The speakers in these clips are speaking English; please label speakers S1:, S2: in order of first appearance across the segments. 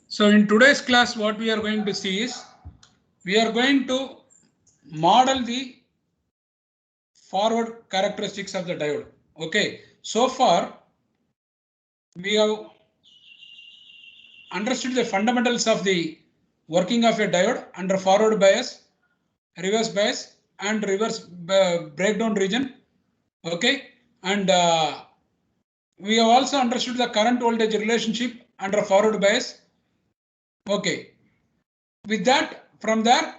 S1: So in today's class, what we are going to see is we are going to model the forward characteristics of the diode. Okay, so far we have understood the fundamentals of the working of a diode under forward bias, reverse bias, and reverse breakdown region. Okay, and we have also understood the current voltage relationship under forward bias. Okay, with that, from there,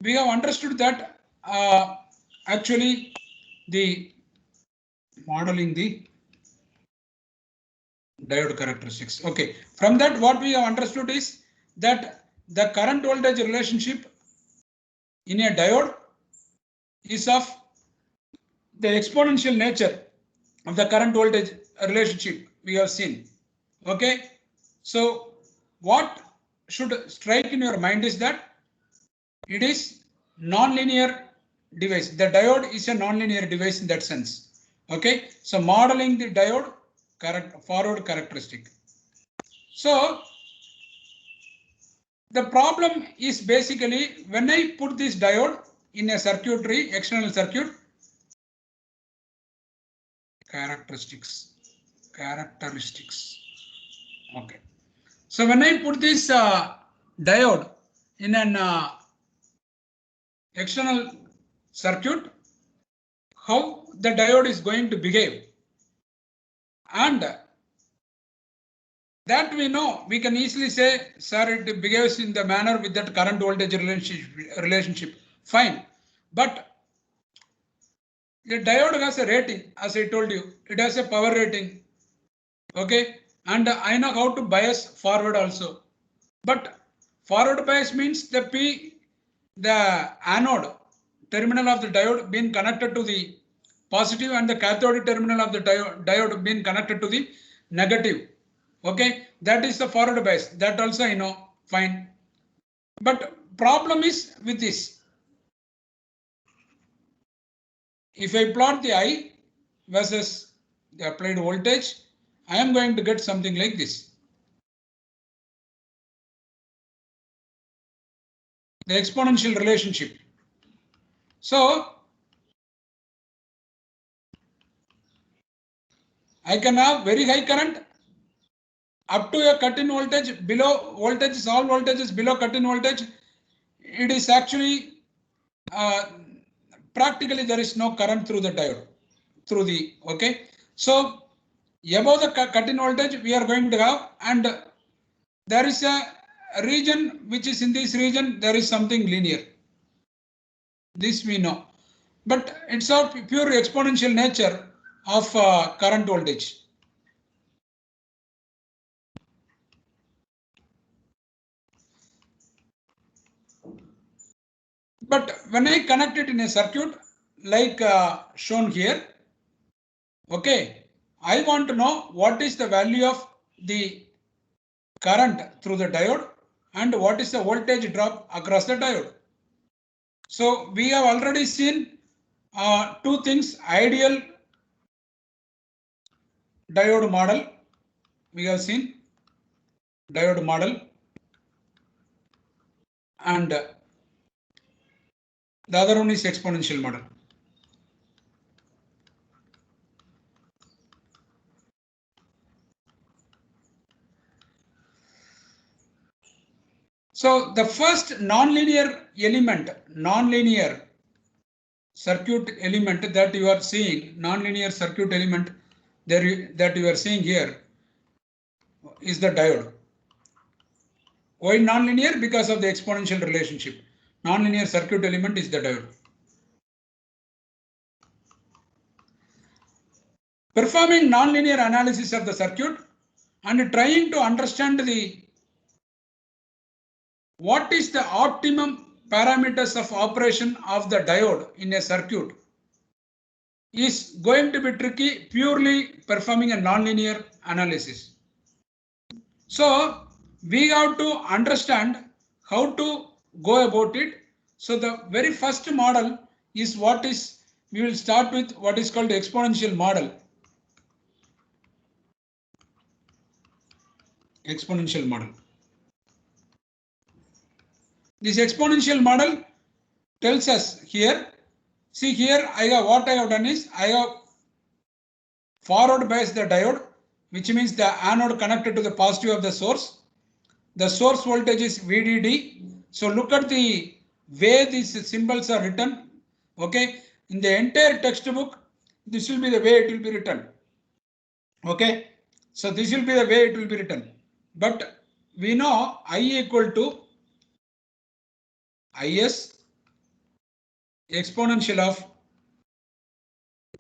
S1: we have understood that actually the modeling the diode characteristics. Okay, from that what we have understood is that the current voltage relationship in a diode is of the exponential nature of the current voltage relationship we have seen. Okay, so what should strike in your mind is that it is non-linear device. The diode is a non-linear device in that sense. Okay, so modeling the diode forward characteristic. So the problem is basically when I put this diode in a circuitry, external circuit, characteristics. Okay. So when I put this diode in an external circuit, how the diode is going to behave, and that we know, we can easily say, sir, it behaves in the manner with that current voltage relationship. Fine, but the diode has a rating, as I told you, it has a power rating. Okay, and I know how to bias forward also. But forward bias means the anode terminal of the diode being connected to the positive and the cathode terminal of the diode being connected to the negative. Okay, that is the forward bias. That also I know, fine. But problem is with this. If I plot the I versus the applied voltage, I am going to get something like this. The exponential relationship. So I can have very high current up to a cut-in voltage. Below voltage, all voltages below cut-in voltage, it is actually practically there is no current through the diode, through the, okay. So above the cut-in voltage we are going to have, and there is a region which is in this region there is something linear. This we know, but it's of pure exponential nature of current voltage. But when I connect it in a circuit like shown here, okay, I want to know what is the value of the current through the diode and what is the voltage drop across the diode. So we have already seen two things: ideal diode model. We have seen diode model, and the other one is exponential model. So the first nonlinear element, nonlinear circuit element that you are seeing, nonlinear circuit element that you are seeing here is the diode. Why nonlinear? Because of the exponential relationship. Nonlinear circuit element is the diode. Performing nonlinear analysis of the circuit and trying to understand what is the optimum parameters of operation of the diode in a circuit is going to be tricky purely performing a nonlinear analysis. So we have to understand how to go about it. So the very first model is we will start with what is called the exponential model. Exponential model. This exponential model tells us here, see here, what I have done is I have forward biased the diode, which means the anode connected to the positive of the source. The source voltage is VDD. So look at the way these symbols are written. Okay, in the entire textbook, this will be the way it will be written. Okay, so this will be the way it will be written. But we know I equal to Is exponential of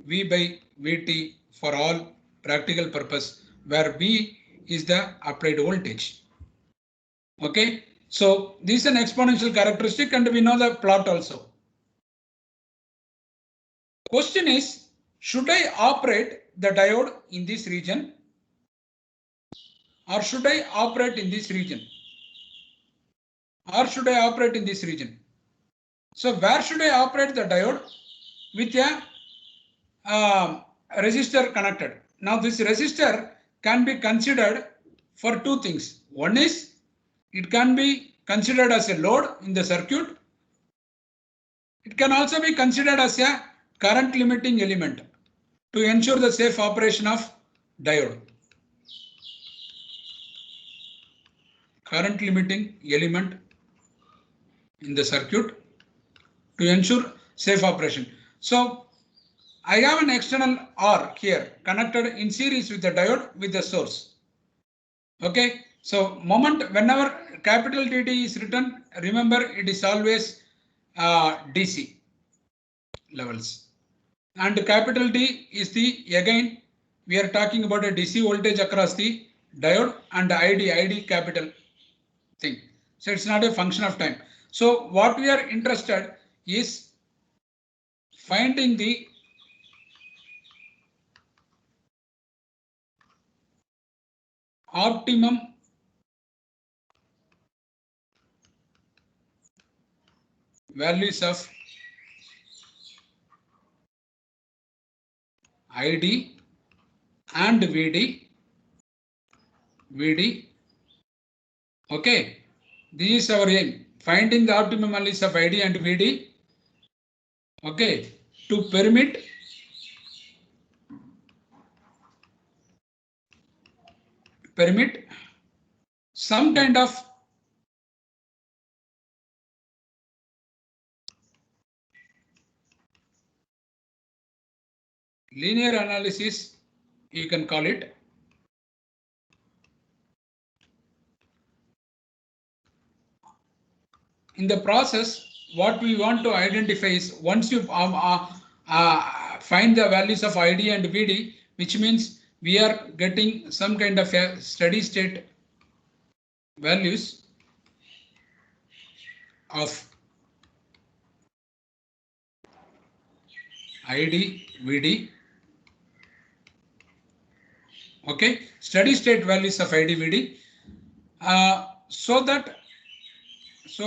S1: V by Vt for all practical purpose, where V is the applied voltage. Okay, so this is an exponential characteristic and we know the plot also. Question is, should I operate the diode in this region or should I operate in this region? Or should I operate in this region? So where should I operate the diode? With a resistor connected. Now this resistor can be considered for two things. One is it can be considered as a load in the circuit. It can also be considered as a current limiting element to ensure the safe operation of diode. Current limiting element in the circuit to ensure safe operation. So I have an external R here connected in series with the diode with the source. Okay, so moment whenever capital DD is written, remember it is always DC levels. And capital D is the, again, we are talking about a DC voltage across the diode and ID capital thing. So it's not a function of time. So what we are interested is finding the optimum values of ID and VD. Okay, this is our aim, finding the optimum values of ID and VD. Okay, to permit some kind of linear analysis, you can call it. In the process, what we want to identify is once you find the values of ID and VD, which means we are getting some kind of a steady state values of ID, VD. Okay, steady state values of ID, VD, so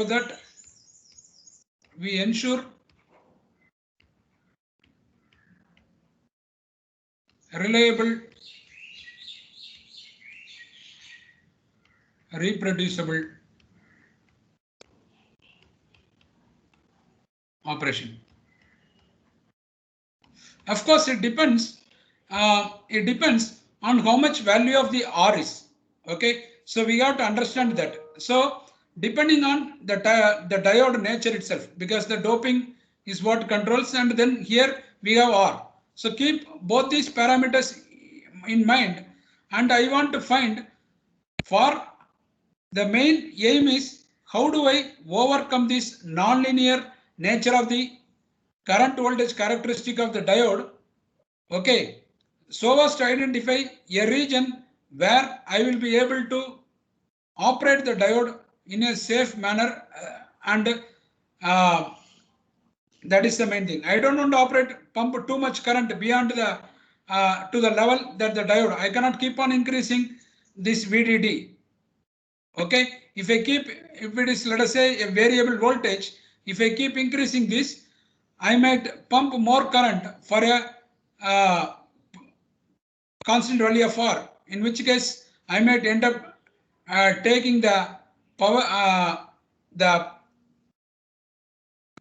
S1: that we ensure reliable, reproducible operation. Of course, it depends on how much value of the R is. Okay, so we have to understand that. So depending on the diode nature itself, because the doping is what controls, and then here we have R. So keep both these parameters in mind, and I want to find, for the main aim is how do I overcome this nonlinear nature of the current voltage characteristic of the diode. Okay, so as to identify a region where I will be able to operate the diode in a safe manner, and that is the main thing. I don't want to pump too much current beyond the to the level that the diode. I cannot keep on increasing this VDD. Okay, if it is, let us say, a variable voltage, if I keep increasing this, I might pump more current for a constant value of R, in which case I might end up taking the power, the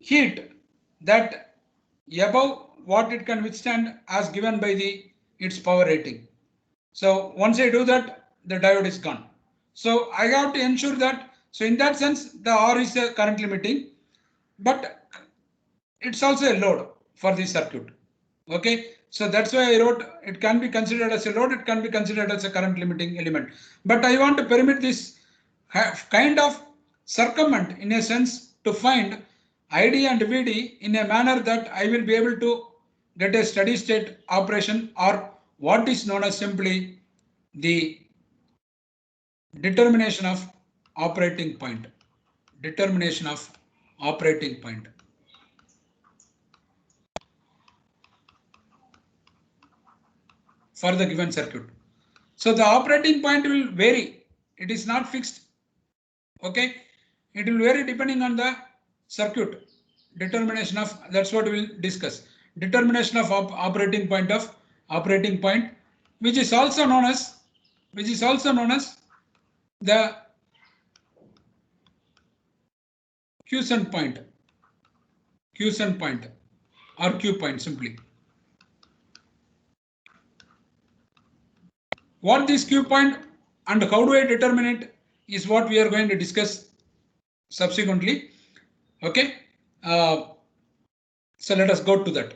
S1: heat that above what it can withstand as given by its power rating. So once I do that, the diode is gone. So I have to ensure that, so in that sense, the R is a current limiting, but it's also a load for the circuit. Okay, so that's why I wrote it can be considered as a load, it can be considered as a current limiting element. But I want to permit this kind of circumvent in a sense to find ID and VD in a manner that I will be able to get a steady state operation, or what is known as simply the determination of operating point. Determination of operating point. For the given circuit. So the operating point will vary. It is not fixed. Okay. It will vary depending on the circuit. Determination of, that's what we will discuss. Determination of operating point, which is also known as the quiescent point. Quiescent point or Q point simply. What this Q point and how do I determine it is what we are going to discuss subsequently. Okay. So let us go to that.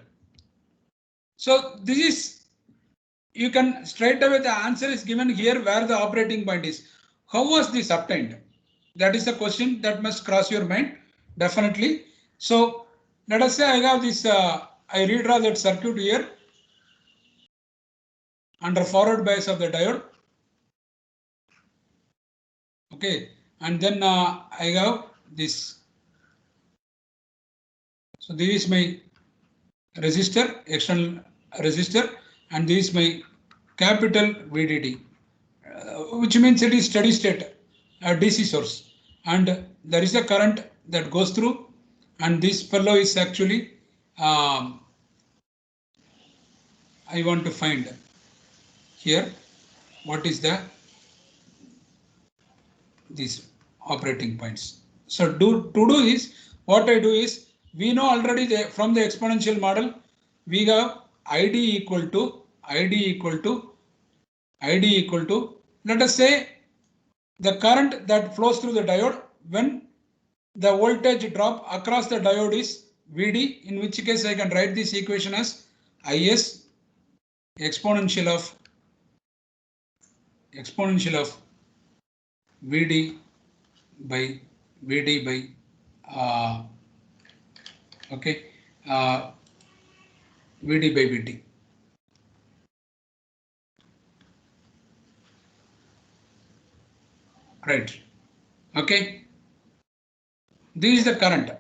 S1: So this is, you can straight away the answer is given here where the operating point is. How was this obtained? That is a question that must cross your mind definitely. So let us say I have this, I redraw that circuit here under forward bias of the diode. Okay, and then I have this. So this is my resistor, external resistor, and this is my capital VDD, which means it is steady state DC source, and there is a current that goes through, and this fellow is actually I want to find here what is the these operating points. So to do this, what I do is, we know already from the exponential model, we have ID equal to, let us say the current that flows through the diode when the voltage drop across the diode is VD, in which case I can write this equation as IS exponential of VD by okay, VD by VT. Right. Okay. This is the current,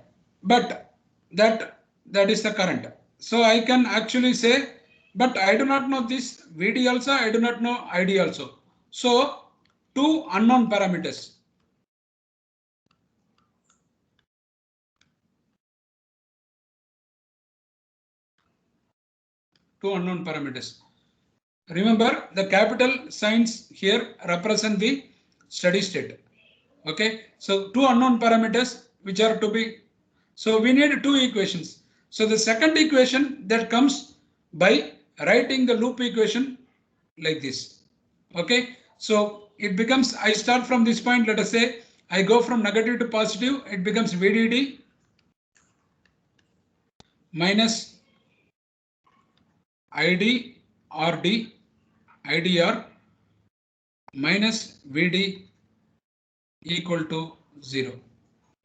S1: but that is the current. So I can actually say, but I do not know this VD also, I do not know ID also. So two unknown parameters. Remember, the capital signs here represent the steady state. Okay, so two unknown parameters which are to be, so we need two equations. So the second equation that comes by writing the loop equation like this. Okay, so it becomes, I start from this point, let us say I go from negative to positive, it becomes VDD minus IDR minus VD equal to 0.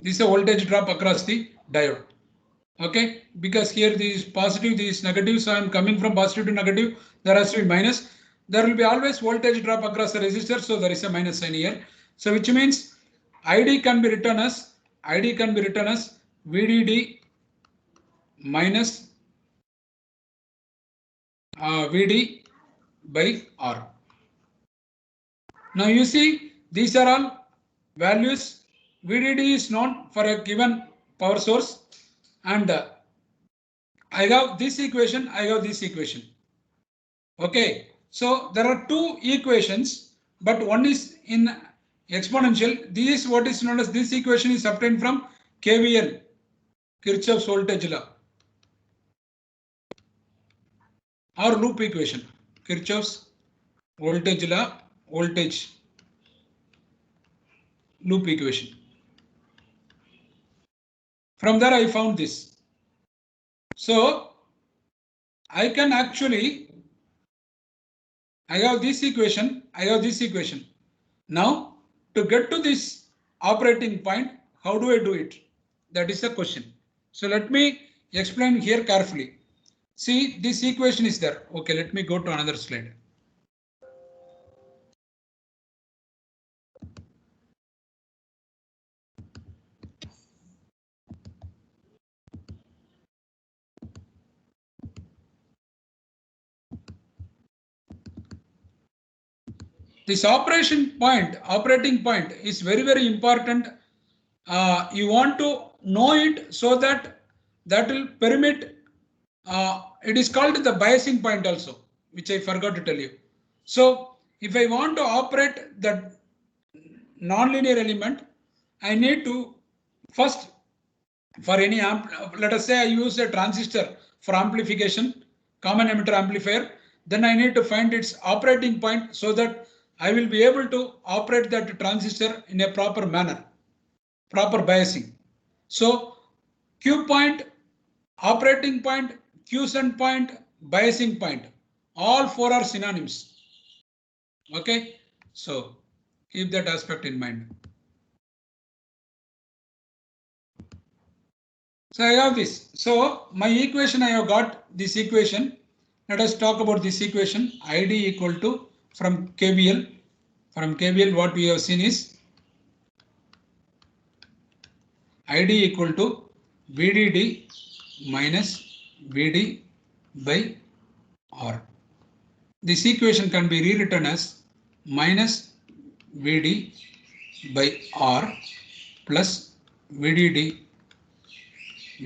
S1: This is a voltage drop across the diode. Okay, because here this is positive, this is negative, so I am coming from positive to negative, there has to be minus. There will be always voltage drop across the resistor, so there is a minus sign here. So which means ID can be written as VDD minus VD by R. Now you see, these are all values. VDD is known for a given power source, and I have this equation, I have this equation. Okay, so there are two equations, but one is in exponential. This is what is known as, this equation is obtained from KVL. Kirchhoff's voltage law or loop equation. Kirchhoff's voltage law, voltage loop equation. From there I found this. So I can actually, I have this equation, I have this equation. Now to get to this operating point, how do I do it? That is the question. So let me explain here carefully. See, this equation is there. Okay, let me go to another slide. This operating point is very, very important. You want to know it so that will permit, it is called the biasing point also, which I forgot to tell you. So if I want to operate the nonlinear element, I need to first, for any let us say I use a transistor for amplification, common emitter amplifier, then I need to find its operating point so that I will be able to operate that transistor in a proper manner, proper biasing. So Q point, operating point, quiescent point, biasing point, all four are synonyms. Okay, so keep that aspect in mind. So I have this. So my equation, I have got this equation. Let us talk about this equation. ID equal to, from KVL. From KVL, what we have seen is ID equal to VDD minus VD by R. This equation can be rewritten as minus VD by R plus VDD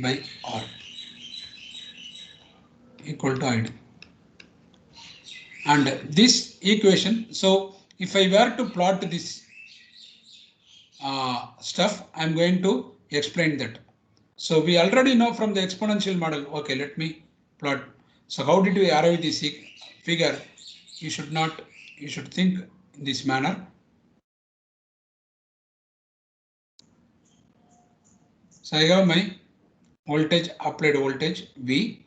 S1: by R equal to ID. And this equation, so if I were to plot this stuff, I'm going to explain that. So we already know from the exponential model. Okay, let me plot. So how did we arrive this figure? You should think in this manner. So I have my voltage, applied voltage V,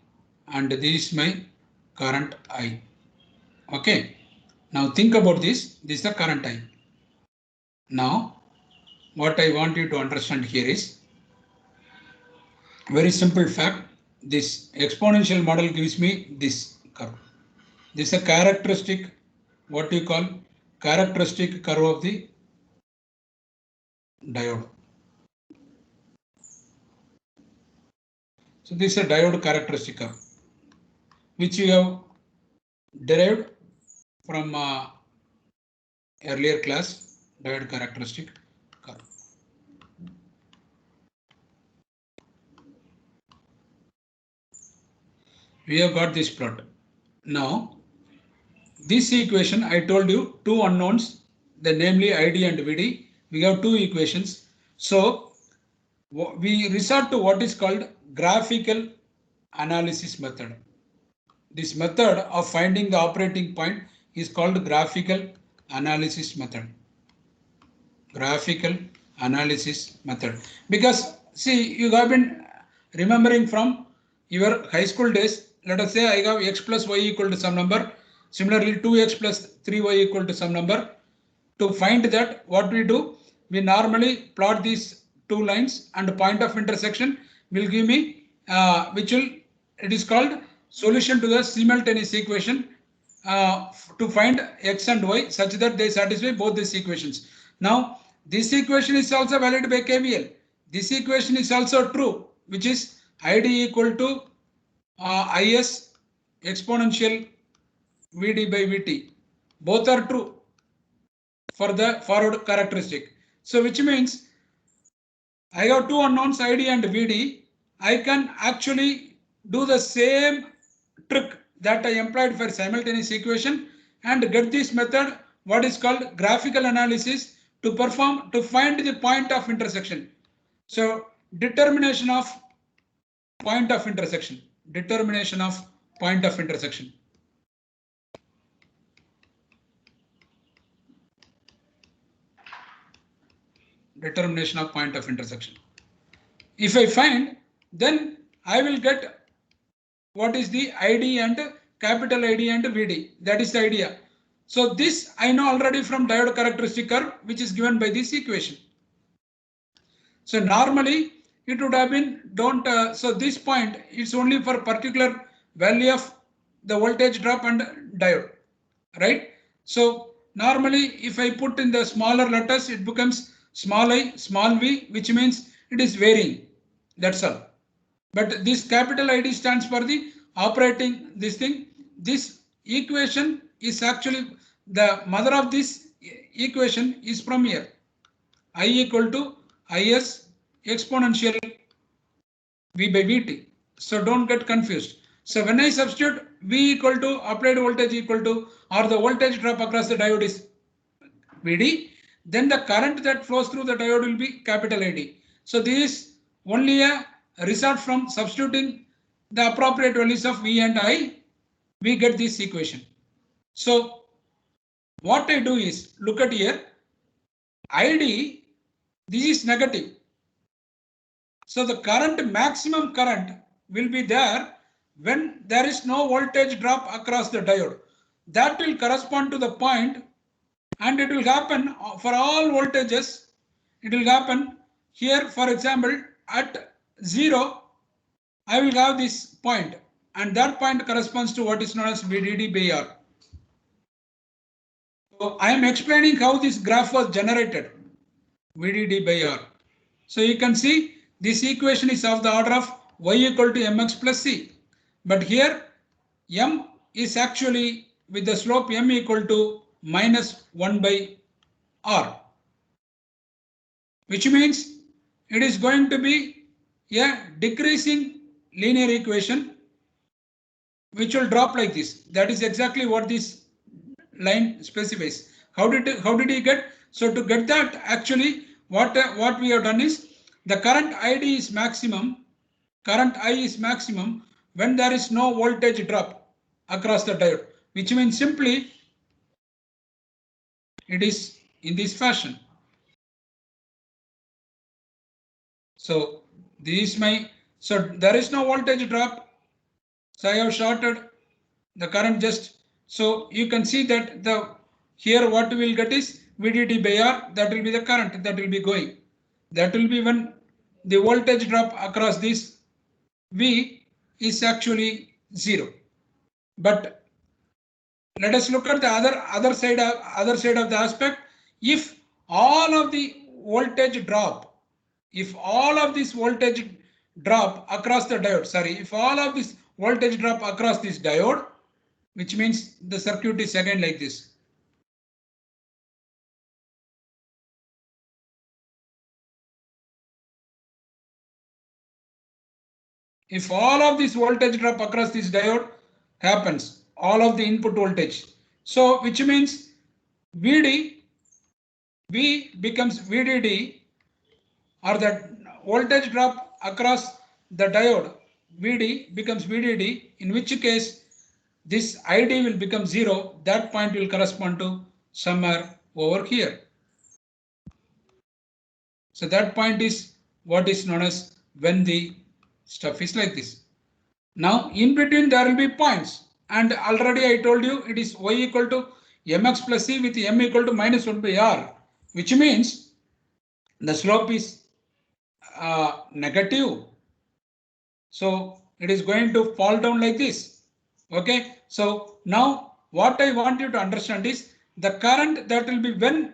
S1: and this is my current I. Okay, now think about this. This is the current I. Now what I want you to understand here is very simple fact. This exponential model gives me this curve. This is a characteristic, what you call characteristic curve of the diode. So this is a diode characteristic curve, which you have derived from earlier class, diode characteristic curve. We have got this plot. Now, this equation, I told you two unknowns, namely ID and VD. We have two equations. So we resort to what is called graphical analysis method. This method of finding the operating point is called graphical analysis method. Graphical analysis method. Because see, you have been remembering from your high school days. Let us say I have x plus y equal to some number. Similarly, 2x plus 3y equal to some number. To find that, what we do, we normally plot these two lines, and the point of intersection will give me, it is called solution to the simultaneous equation to find x and y such that they satisfy both these equations. Now, this equation is also valid by KVL. This equation is also true, which is ID equal to IS exponential VD by VT. Both are true for the forward characteristic. So which means I have two unknowns ID and VD. I can actually do the same trick that I employed for simultaneous equation and get this method, what is called graphical analysis, to find the point of intersection. So determination of point of intersection. Determination of point of intersection. Determination of point of intersection. If I find, then I will get what is the ID and capital ID and VD. That is the idea. So this I know already from diode characteristic curve, which is given by this equation. So normally it would have been so this point is only for particular value of the voltage drop and diode, right? So normally if I put in the smaller letters, it becomes small I, small v, which means it is varying. That's all. But this capital ID stands for the operating this thing. This equation is actually the mother of this equation is from here. I equal to Is exponential V by Vt. So don't get confused. So when I substitute V equal to applied voltage equal to or the voltage drop across the diode is Vd, then the current that flows through the diode will be capital ID. So this is only a result from substituting the appropriate values of V and I, we get this equation. So what I do is look at here, ID, this is negative. So the current, maximum current will be there when there is no voltage drop across the diode. That will correspond to the point, and it will happen for all voltages. It will happen here, for example, at 0, I will have this point, and that point corresponds to what is known as VDD by R. So I am explaining how this graph was generated, VDD by R. So you can see this equation is of the order of y equal to mx plus c. But here m is actually with the slope m equal to minus 1 by r, which means it is going to be a decreasing linear equation which will drop like this. That is exactly what this line specifies. How did he get? So to get that, actually what we have done is the current ID is maximum, current I is maximum when there is no voltage drop across the diode, which means simply it is in this fashion. So this is my, so there is no voltage drop. So I have shorted the current just, so you can see that the here what we will get is VDD by R, that will be the current that will be going. That will be when the voltage drop across this V is actually 0. But let us look at the other side of the aspect. If all of the voltage drop, if all of this voltage drop across the diode, if all of this voltage drop across this diode, which means the circuit is again like this. If all of this voltage drop across this diode happens, all of the input voltage, so which means V becomes VDD, or the voltage drop across the diode VD becomes VDD, in which case this ID will become 0. That point will correspond to somewhere over here. So that point is what is known as when the stuff is like this. Now in between there will be points, and already I told you it is y equal to mx plus c with m equal to minus 1 by r, which means the slope is negative. So it is going to fall down like this. Okay. So now what I want you to understand is the current that will be when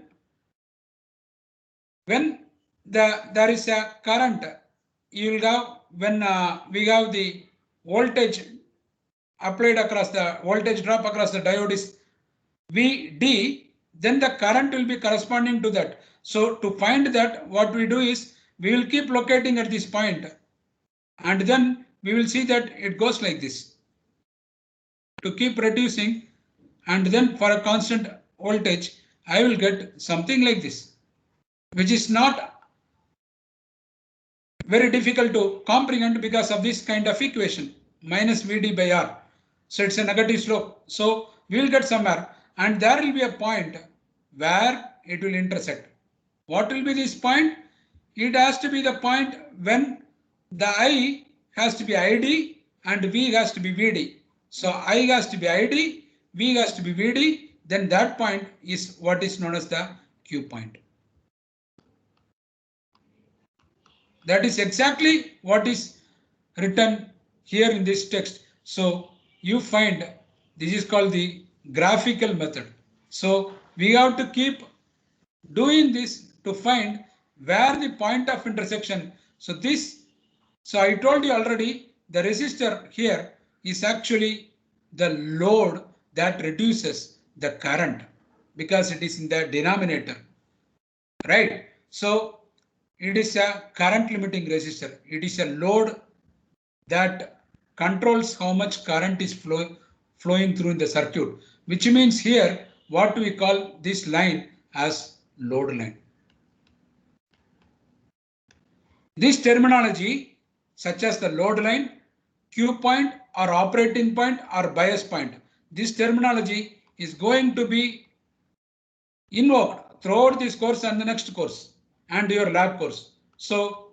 S1: there is a current, you will have when we have the voltage applied across the voltage drop across the diode is VD, then the current will be corresponding to that. So to find that, what we do is we will keep locating at this point, and then we will see that it goes like this to keep reducing, and then for a constant voltage I will get something like this, which is not very difficult to comprehend because of this kind of equation, minus Vd by R. So it's a negative slope. So we will get somewhere, and there will be a point where it will intersect. What will be this point? It has to be the point when the I has to be ID and V has to be Vd. So I has to be ID, V has to be Vd, then that point is what is known as the Q point. That is exactly what is written here in this text. So you find this is called the graphical method. So we have to keep doing this to find where the point of intersection. So I told you already, the resistor here is actually the load that reduces the current because it is in the denominator, right? So it is a current limiting resistor. It is a load that controls how much current is flowing through in the circuit, which means here what we call this line as load line. This terminology, such as the load line, Q point or operating point or bias point, this terminology is going to be invoked throughout this course and the next course and your lab course. So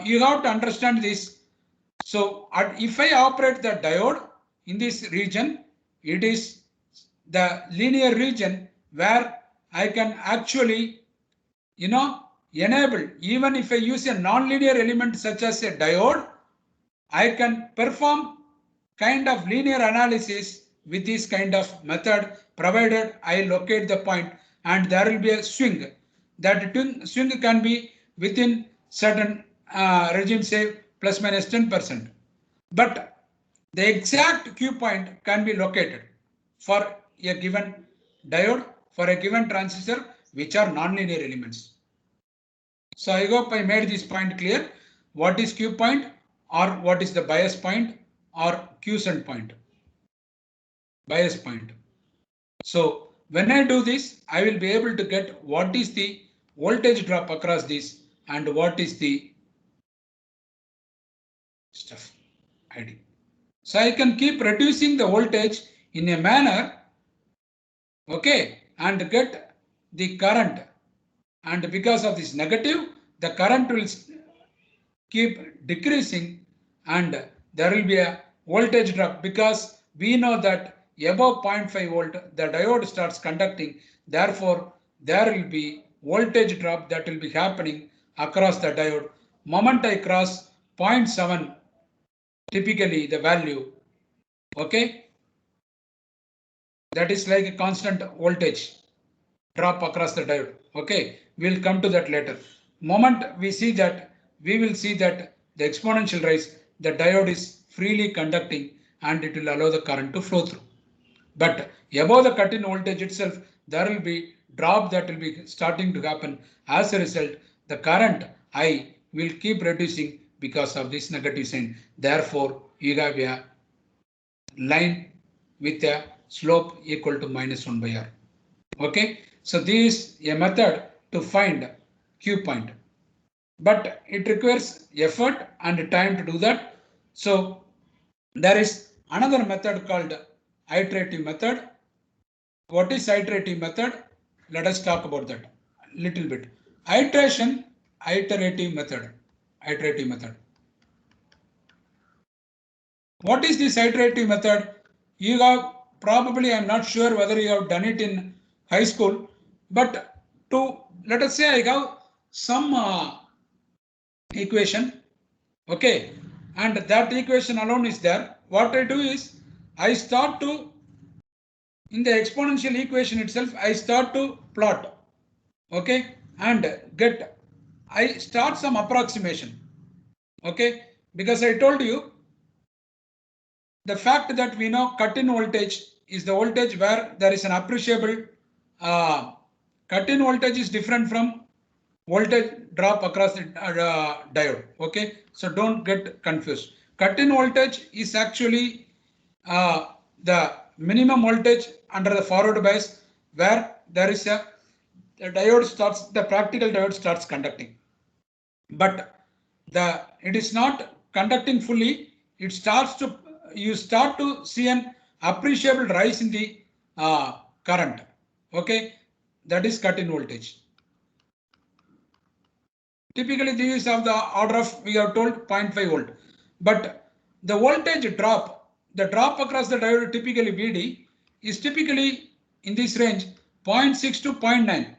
S1: you have to understand this. So if I operate the diode in this region, it is the linear region where I can actually, enable, even if I use a non-linear element such as a diode, I can perform kind of linear analysis with this kind of method, provided I locate the point and there will be a swing. That swing can be within certain regime, say plus minus 10%. But the exact Q point can be located for a given diode, for a given transistor, which are nonlinear elements. So I hope I made this point clear. What is Q point or what is the bias point or quiescent point? Bias point. So when I do this, I will be able to get what is the voltage drop across this and what is the stuff ID. So I can keep reducing the voltage in a manner, okay, and get the current. And because of this negative, the current will keep decreasing and there will be a voltage drop because we know that above 0.5 volt the diode starts conducting. Therefore, there will be voltage drop that will be happening across the diode. Moment I cross 0.7, typically the value, okay, that is like a constant voltage drop across the diode. Okay, we'll come to that later. Moment we see that, we will see that the exponential rise, the diode is freely conducting and it will allow the current to flow through. But above the cut-in voltage itself, there will be drop that will be starting to happen. As a result, the current I will keep reducing because of this negative sign. Therefore, you have a line with a slope equal to minus 1 by R. Okay, so this is a method to find Q point, but it requires effort and time to do that. So there is another method called iterative method. What is iterative method? Let us talk about that a little bit. Iterative method. What is this iterative method? You have probably, I'm not sure whether you have done it in high school, but let us say I have some equation, okay, and that equation alone is there. What I do is I start to, in the exponential equation itself, I start to plot, okay, and I start some approximation, okay, because I told you the fact that we know cut-in voltage is the voltage where there is an appreciable cut-in voltage is different from voltage drop across the diode. Okay, so don't get confused. Cut-in voltage is actually the minimum voltage under the forward bias where there is the practical diode starts conducting. But it is not conducting fully. It starts to, you start to see an appreciable rise in the current. Okay, that is cut in voltage. Typically these are the order of, we have told 0.5 volt, but the voltage drop, the drop across the diode, typically VD, is typically in this range 0.6 to 0.9,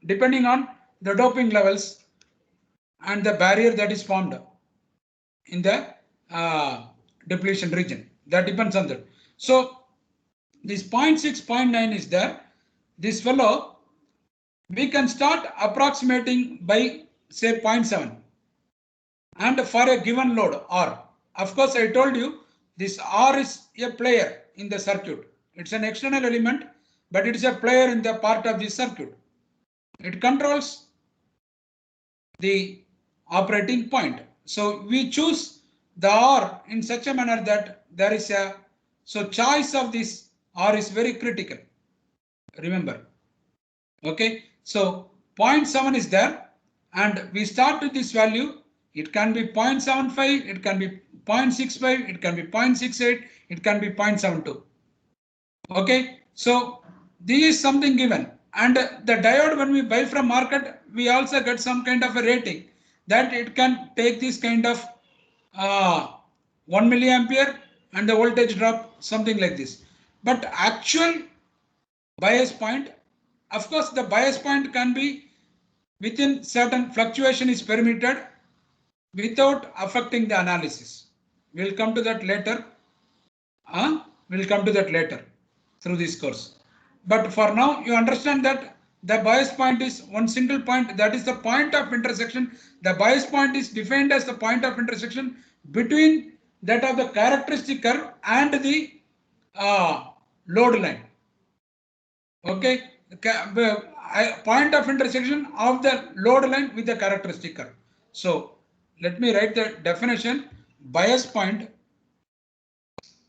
S1: depending on the doping levels and the barrier that is formed in the depletion region. That depends on that. So this 0.6, 0.9 is there. This fellow, we can start approximating by say 0.7. And for a given load R, of course I told you this R is a player in the circuit. It's an external element, but it is a player in the part of the circuit. It controls the operating point. So we choose the R in such a manner that there is a, so choice of this R is very critical. Remember. Okay, so 0.7 is there and we start with this value. It can be 0.75, it can be 0.65, it can be 0.68, it can be 0.72. Okay, so this is something given, and the diode, when we buy from market, we also get some kind of a rating that it can take this kind of 1 milliampere and the voltage drop something like this. But actual bias point, of course the bias point can be within certain fluctuation is permitted without affecting the analysis. We'll come to that later. We'll come to that later through this course. But for now, you understand that the bias point is one single point, that is the point of intersection. The bias point is defined as the point of intersection between that of the characteristic curve and the load line. Okay, point of intersection of the load line with the characteristic curve. So let me write the definition. Bias point.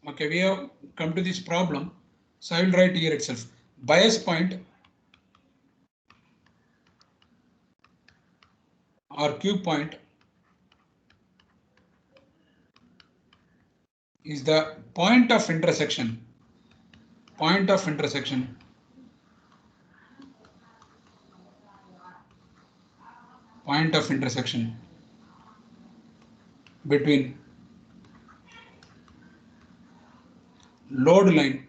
S1: Okay, we have come to this problem. So I will write here itself. Bias point or Q point is the point of intersection. Point of intersection between load line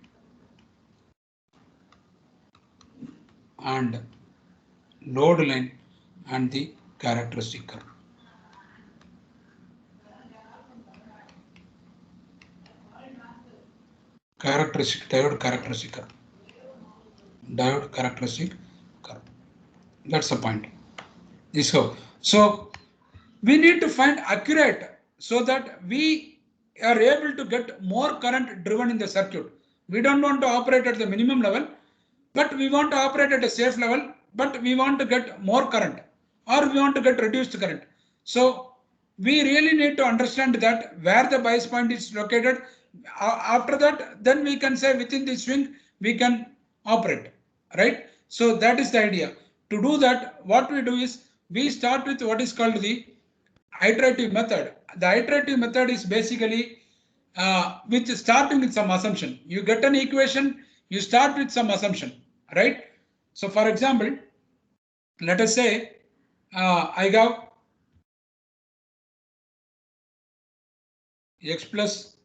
S1: and the characteristic curve. Diode characteristic curve. That's the point. This how. So we need to find accurate so that we are able to get more current driven in the circuit. We don't want to operate at the minimum level, but we want to operate at a safe level, but we want to get more current or we want to get reduced current. So we really need to understand that where the bias point is located. After that, then we can say within the swing we can operate, right? So that is the idea. To do that, what we do is we start with what is called the iterative method. The iterative method is basically with starting with some assumption. You get an equation, you start with some assumption, right? So for example, let us say I have x plus,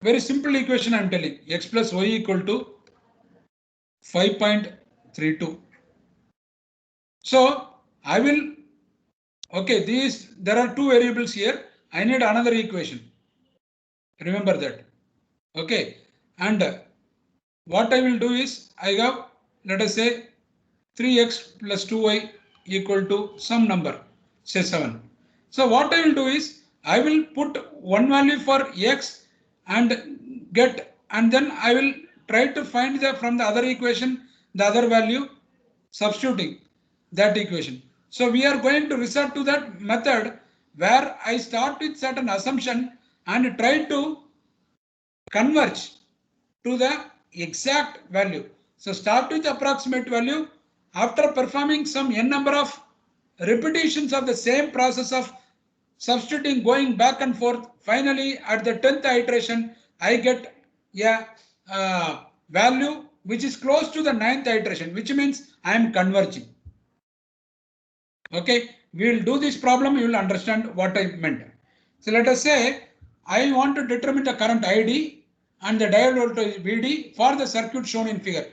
S1: very simple equation I am telling, x plus y equal to 5.32. So I will, okay, there are two variables here. I need another equation. Remember that. Okay, and what I will do is I have, let us say 3x plus 2y equal to some number, say 7. So what I will do is I will put one value for x and get, and then I will try to find from the other equation the other value, substituting that equation. So we are going to resort to that method where I start with certain assumption and try to converge to the exact value. So start with approximate value. After performing some n number of repetitions of the same process of substituting, going back and forth. Finally, at the 10th iteration, I get a value which is close to the 9th iteration, which means I am converging. Okay, we will do this problem, you will understand what I meant. So let us say I want to determine the current ID and the diode voltage VD for the circuit shown in figure.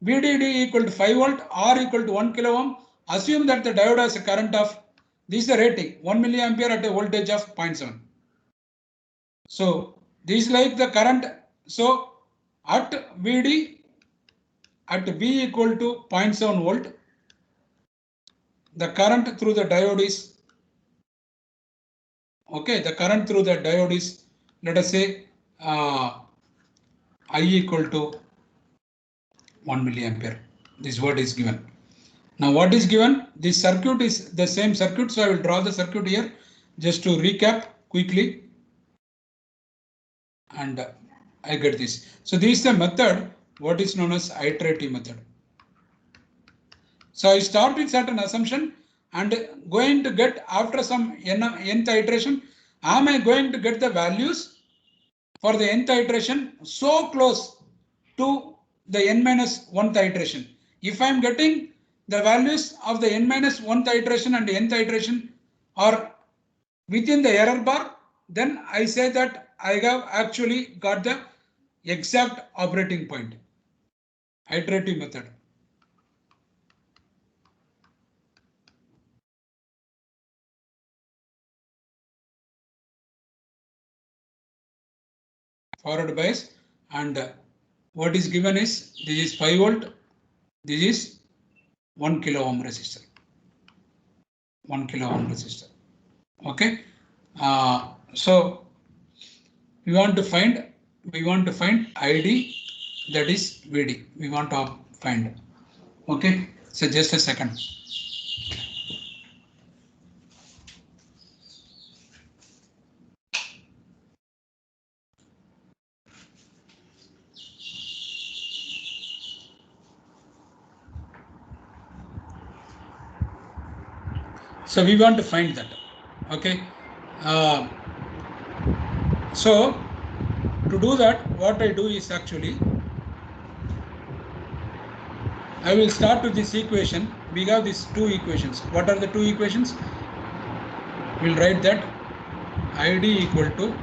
S1: VDD equal to 5 volt, R equal to 1 kilo ohm. Assume that the diode has a current of, this is the rating, 1 milliampere at a voltage of 0.7. So this is like the current. So at VD, at V equal to 0.7 volt, the current through the diode is, okay, the current through the diode is, let us say I equal to 1 milliampere. This word is given. Now what is given? This circuit is the same circuit, so I will draw the circuit here just to recap quickly, and I get this. So this is the method what is known as iterative method. So I start with certain assumption and going to get, after some nth iteration, am I going to get the values for the nth iteration so close to the n minus 1th iteration. If I am getting the values of the n minus 1th iteration and nth iteration are within the error bar, then I say that I have actually got the exact operating point. Iterative method. Forward bias, and what is given is, this is 5 volt, this is 1 kilo ohm resistor. 1 kilo ohm resistor. Okay. So we want to find ID, that is VD. We want to find. Okay. So just a second. So we want to find that. Okay. So to do that, what I do is actually, I will start with this equation. We have these two equations. What are the two equations? We'll write that ID equal to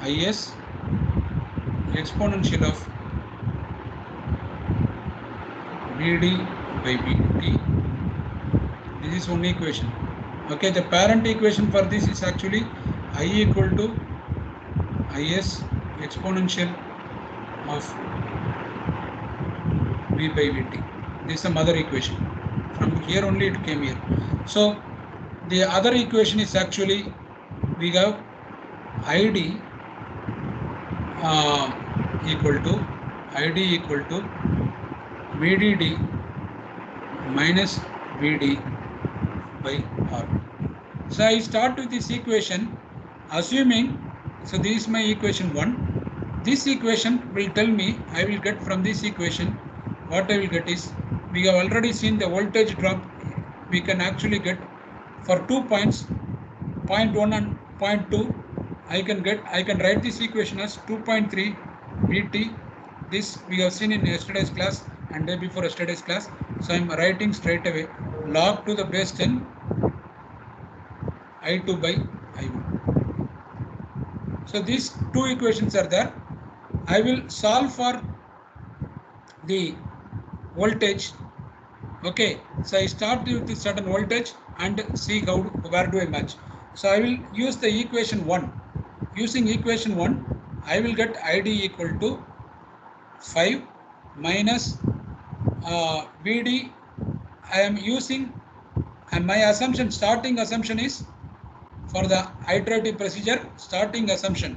S1: IS exponential of VD by VT. This is one equation. Okay, the parent equation for this is actually I equal to IS exponential of V by VT. This is the mother equation. From here only it came here. So the other equation is actually, we have ID equal to VDD minus VD by R. So I start with this equation assuming, so this is my equation 1. This equation will tell me, I will get from this equation, what I will get is, we have already seen the voltage drop. We can actually get for 2 points, 0.1 and 0.2. I can write this equation as 2.3 VT. This we have seen in yesterday's class and day before yesterday's class. So I am writing straight away log to the base 10 I2 by I1. So these two equations are there. I will solve for the voltage. Okay, so I start with a certain voltage and see where do I match. So I will use the equation 1. Using equation 1, I will get ID equal to 5 minus VD. I am using, and my assumption, starting assumption is, for the iterative procedure, starting assumption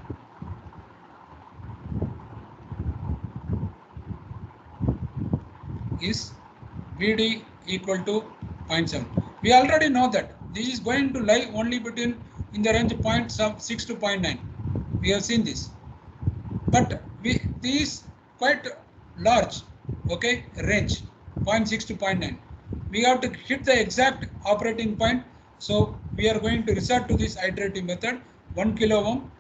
S1: is VD equal to 0.7. We already know that this is going to lie only between in the range of 0.6 to 0.9. We have seen this, but this is quite large. Okay, range 0.6 to 0.9. We have to hit the exact operating point. So we are going to resort to this iterative method, 1 kilo ohm,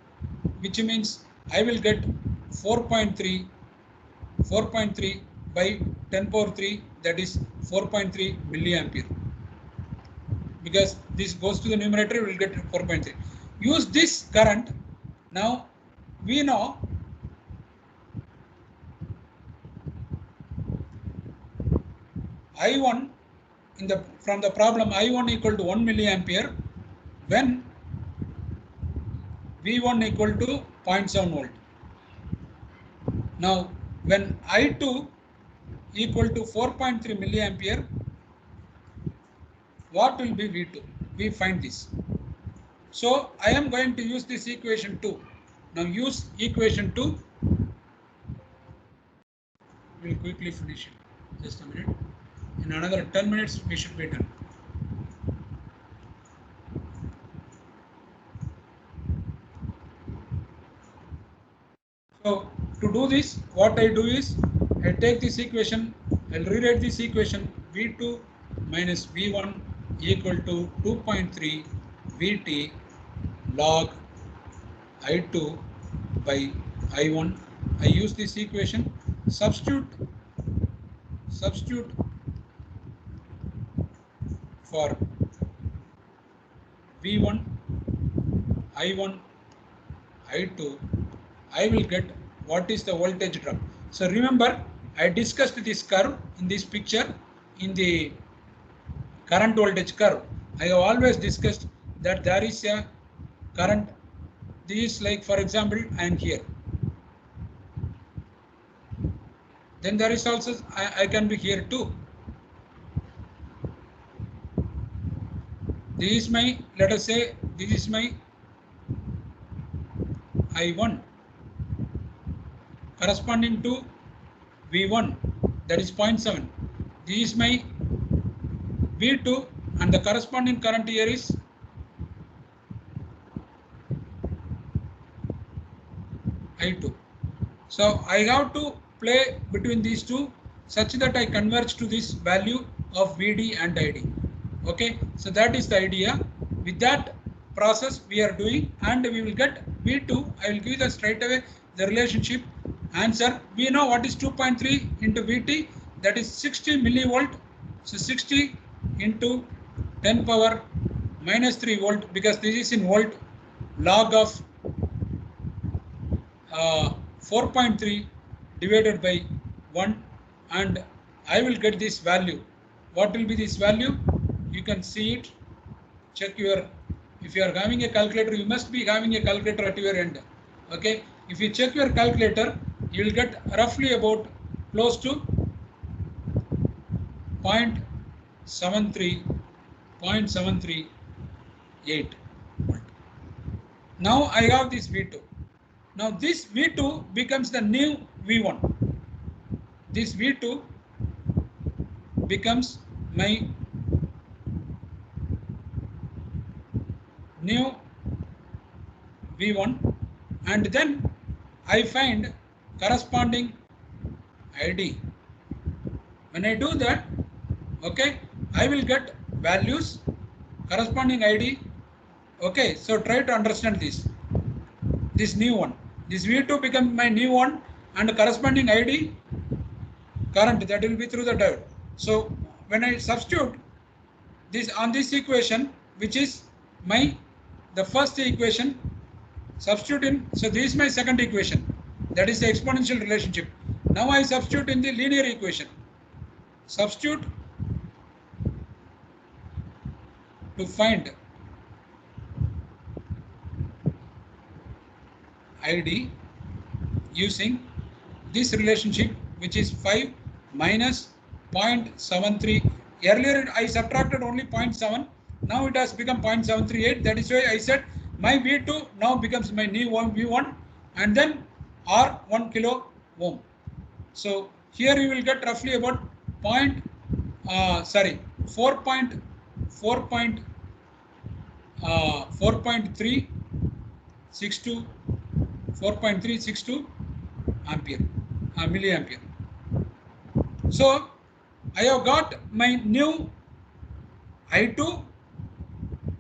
S1: which means I will get 4.3 by 10 power 3, that is 4.3 milliampere. Because this goes to the numerator, we will get 4.3. Use this current. Now we know I1 from the problem, I1 equal to 1 milliampere when V1 equal to 0.7 volt. Now when I2 equal to 4.3 milliampere, what will be V2? We find this. So I am going to use this equation 2. Now use equation 2. We will quickly finish it. Just a minute. In another 10 minutes, we should be done. So to do this, what I do is I take this equation, I'll rewrite this equation, V2 minus V1 equal to 2.3 Vt log I2 by I1. I use this equation, substitute for V1, I1, I2, I will get what is the voltage drop. So remember, I discussed this curve in this picture in the current voltage curve. I have always discussed that there is a current. This is like, for example, I am here. Then there is also, I can be here too. This is my, let us say, this is my I1 corresponding to V1, that is 0.7. This is my V2 and the corresponding current here is I2. So I have to play between these two such that I converge to this value of Vd and Id. Okay, so that is the idea. With that process we are doing, and we will get V2. I will give the straight away the relationship answer. We know what is 2.3 into Vt, that is 60 millivolt. So 60 into 10 power minus 3 volt, because this is in volt, log of 4.3 divided by 1, and I will get this value. What will be this value? You can see it. Check your, if you are having a calculator, you must be having a calculator at your end. Okay, if you check your calculator, you will get roughly about close to 0.738. Now I have this V2. Now this V2 becomes the new V1. This V2 becomes my new V1, and then I find corresponding ID. When I do that, okay, I will get values corresponding ID. Okay, so try to understand this. This new one, this V2 becomes my new one, and corresponding ID current, that will be through the diode. So when I substitute this on this equation, which is my the first equation, substitute in, so this is my second equation, that is the exponential relationship. Now I substitute in the linear equation. Substitute to find ID using this relationship, which is 5 minus 0.73. Earlier I subtracted only 0.7. Now it has become 0.738. That is why I said my V2 now becomes my new V1, and then R 1 kilo ohm. So here you will get roughly about 4.362 ampere, milliampere. So I have got my new I2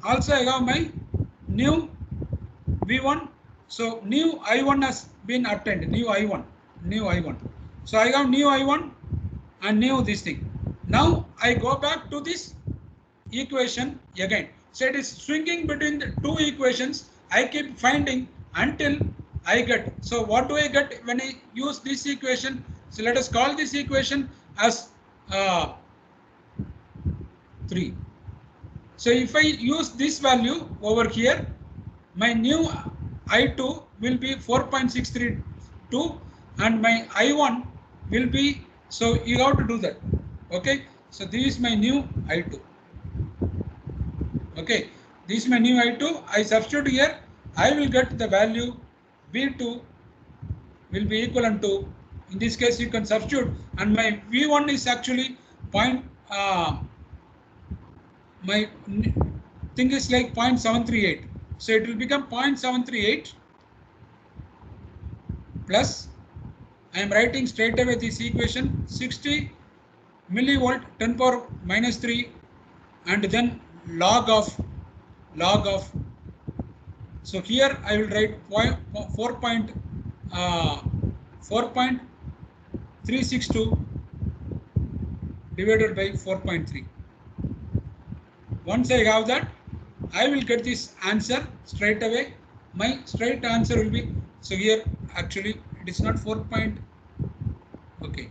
S1: Also I have my new V1. So new I1 has been obtained, new I1. So I have new I1 and new this thing. Now I go back to this equation again. So it is swinging between the two equations. I keep finding until I get. So what do I get when I use this equation? So let us call this equation as 3. So if I use this value over here, my new I2 will be 4.632 and my I1 will be, so you have to do that. Okay, so this is my new I2. Okay, this is my new I2. I substitute here. I will get the value V2 will be equivalent to, in this case you can substitute, and my V1 is actually my thing is like 0.738. So it will become 0.738 plus, I am writing straight away this equation, 60 millivolt 10 power minus 3 and then log of, so here I will write 4.362 divided by 4.3. Once I have that, I will get this answer straight away. My straight answer will be, so here actually it is not 4. Okay,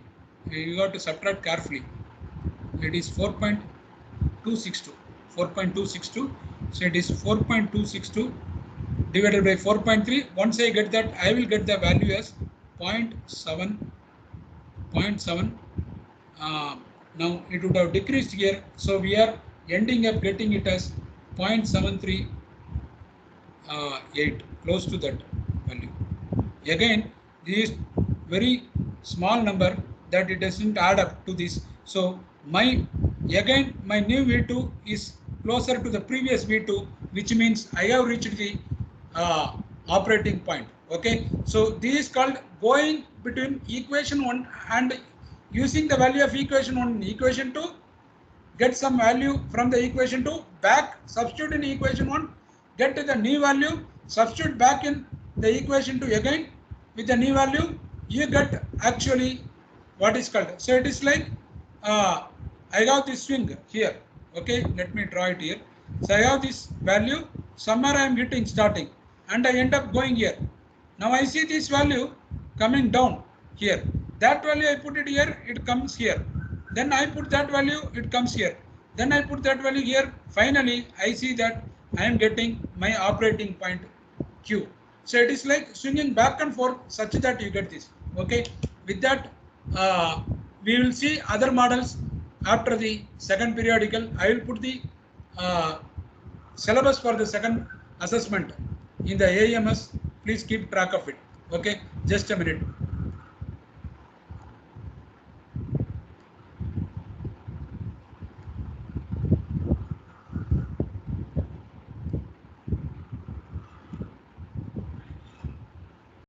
S1: you got to subtract carefully. It is 4.262. 4.262. So it is 4.262 divided by 4.3. Once I get that, I will get the value as 0.7. Now it would have decreased here. So we are ending up getting it as 0.738, close to that value. Again, this is very small number that it doesn't add up to this. So my new V2 is closer to the previous V2, which means I have reached the operating point. Okay, so this is called going between equation 1 and using the value of equation 1 and equation 2, get some value from the equation 2, back substitute in equation 1, get to the new value, substitute back in the equation 2 again with the new value, you get actually what is called. So it is like I have this swing here. Okay, let me draw it here. So I have this value, somewhere I am hitting starting and I end up going here. Now I see this value coming down here. That value I put it here, it comes here. Then I put that value, it comes here. Then I put that value here. Finally, I see that I am getting my operating point Q. So it is like swinging back and forth such that you get this. Okay. With that, we will see other models after the second periodical. I will put the syllabus for the second assessment in the AMS. Please keep track of it. Okay. Just a minute.